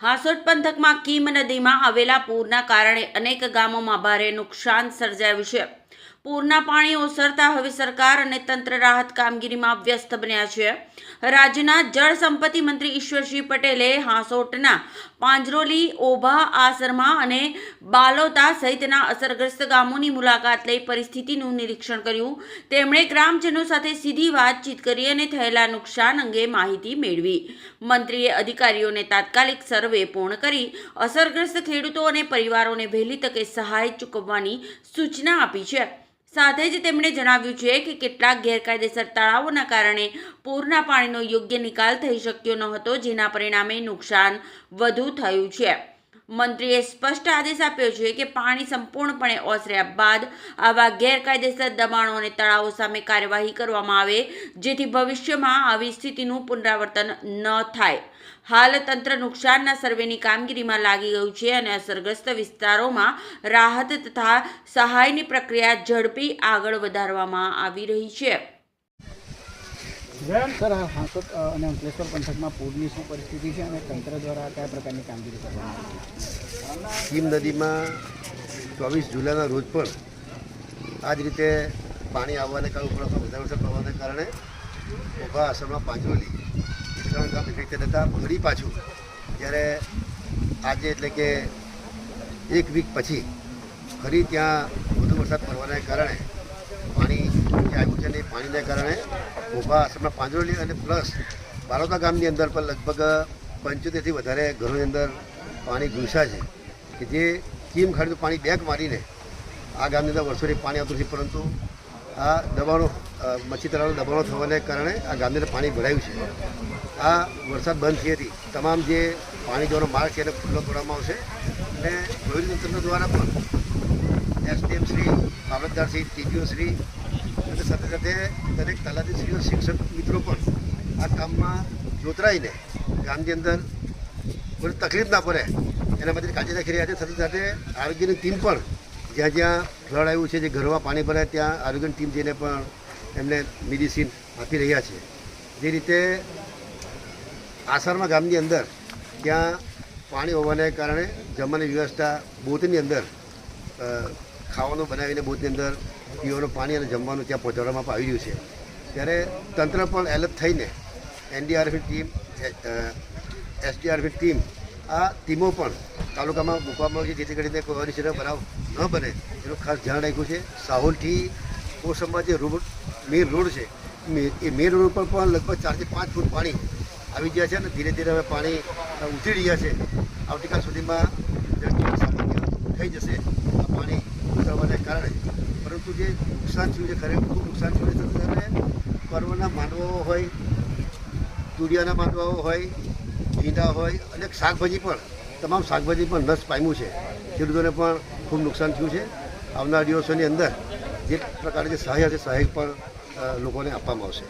હાસોટ પંથકમાં કીમ નદીમાં આવેલા પૂરના કારણે અનેક ગામોમાં ભારે નુકસાન સર્જાયું છે। પૂરના પાણી ઓસરતા હવે સરકાર અને તંત્ર રાહત કામગીરીમાં વ્યસ્ત બન્યા છે। રાજ્યના જળ સંપત્તિ મંત્રી ઈશ્વરસિંહ પટેલે હાસોટના પાંજરોલી, ઓભા, આસરમા અને બાલોતા સહિતના અસરગ્રસ્ત ગામોની મુલાકાત લઈ પરિસ્થિતિનું નિરીક્ષણ કર્યું। તેમણે ગ્રામજનો સાથે સીધી વાતચીત કરી અને થયેલા નુકસાન અંગે માહિતી મેળવી। મંત્રીએ અધિકારીઓને તાત્કાલિક સર્વે પૂર્ણ કરી અસરગ્રસ્ત ખેડૂતો અને પરિવારોને વહેલી તકે સહાય ચૂકવવાની સૂચના આપી છે। સાથે જ તેમણે જણાવ્યું છે કે કેટલાક ગેરકાયદેસર તળાવોના કારણે પૂરના પાણીનો યોગ્ય નિકાલ થઈ શક્યો ન હતો, જેના પરિણામે નુકસાન વધુ થયું છે। મંત્રીએ સ્પષ્ટ આદેશ આપ્યો છે કે પાણી સંપૂર્ણપણે ઓસર્યા બાદ આવા ગેરકાયદેસર દબાણો અને તળાવો સામે કાર્યવાહી કરવામાં આવે, જેથી ભવિષ્યમાં આવી સ્થિતિનું પુનરાવર્તન ન થાય। હાલ તંત્ર નુકસાનના સર્વેની કામગીરીમાં લાગી ગયું છે અને અસરગ્રસ્ત વિસ્તારોમાં રાહત તથા સહાયની પ્રક્રિયા ઝડપી આગળ વધારવામાં આવી રહી છે। સર, હાંસોટ અને અંકલેશ્વર પંથકમાં પૂરની શું પરિસ્થિતિ છે અને તંત્ર દ્વારા કયા પ્રકારની કામગીરી કરવામાં આવી છે? કીમ નદીમાં 24 જુલાઈના રોજ પણ આ જ રીતે પાણી આવવાને કારણે વધારે વરસાદ પડવાને કારણે ઓભા આશ્રમમાં પાંજરોલી 3 ગામ ઇફેક્ટેડ હતા। ફરી પાછું જ્યારે આજે એટલે કે 1 વીક પછી ફરી ત્યાં વધુ વરસાદ પડવાને કારણે પાણી જે આવ્યું છે ને એ પાણીને કારણે ઓભા આશ્રમના પાંજરોલી અને પ્લસ બાલોતા ગામની અંદર પણ લગભગ 75થી વધારે ઘરોની અંદર પાણી ઘૂસ્યા છે કે જે કીમ ખાડીનું પાણી બેક મારીને આ ગામની અંદર વર્ષોથી પાણી આવતું છે, પરંતુ આ દબાણો મચ્છી તળાવના દબાણો થવાને કારણે આ ગામની અંદર પાણી ભરાયું છે। આ વરસાદ બંધ થયેથી તમામ જે પાણી જવાનો માર્ગ છે એને ખુલ્લો કરવામાં આવશે અને વહીવટી તંત્ર દ્વારા પણ એસડીએમ શ્રી, મામલતદાર શ્રી, ટીડીઓ શ્રી અને સાથે સાથે દરેક તલાટીશ્રીઓ, શિક્ષક મિત્રો પણ આ કામમાં જોતરાઈને ગામની અંદર કોઈ તકલીફ ના પડે એના માટે કાળજી રાખી રહ્યા છે। સાથે સાથે આરોગ્યની ટીમ પણ જ્યાં જ્યાં ફ્લડ આવ્યું છે, જે ઘરમાં પાણી ભરાય ત્યાં આરોગ્યની ટીમ જઈને પણ એમને મેડિસિન આપી રહ્યા છે। જે રીતે આસારમાં ગામની અંદર ત્યાં પાણી હોવાને કારણે જમવાની વ્યવસ્થા બોટની અંદર ખાવાનું બનાવીને બોટની અંદર પીવાનું પાણી અને જમવાનું ત્યાં પહોંચાડવામાં આવી રહ્યું છે, ત્યારે તંત્ર પણ એલર્ટ થઈને એનડીઆરએફની ટીમ, એસડીઆરએફની ટીમ આ ટીમો પણ તાલુકામાં મૂકવામાં આવી છે, જેથી કરીને કોઈ અનિશ્ચિત બનાવ ન બને એનું ખાસ ધ્યાન રાખ્યું છે। સાહોલથી કોસંબા જે મેઇન રોડ છે એ મેઇન રોડ પર પણ લગભગ 4 થી 5 ફૂટ પાણી આવી ગયા છે અને ધીરે ધીરે હવે પાણી ઉતરી રહ્યા છે। આવતીકાલ સુધીમાં સામાન્ય થઈ જશે આ પાણી ઉતરવાને કારણે, પરંતુ જે નુકસાન થયું છે ખરેખર ખૂબ નુકસાન થયું છે। પરવરના માંડવાઓ હોય, તુરિયાના માંડવાઓ હોય, ભીંડા હોય, અનેક શાકભાજી પણ, તમામ શાકભાજી પણ નષ્ટ પામ્યું છે। ખેડૂતોને પણ ખૂબ નુકસાન થયું છે। આવનાર દિવસોની અંદર જે પ્રકારની જે સહાય છે સહાય પણ લોકોને આપવામાં આવશે।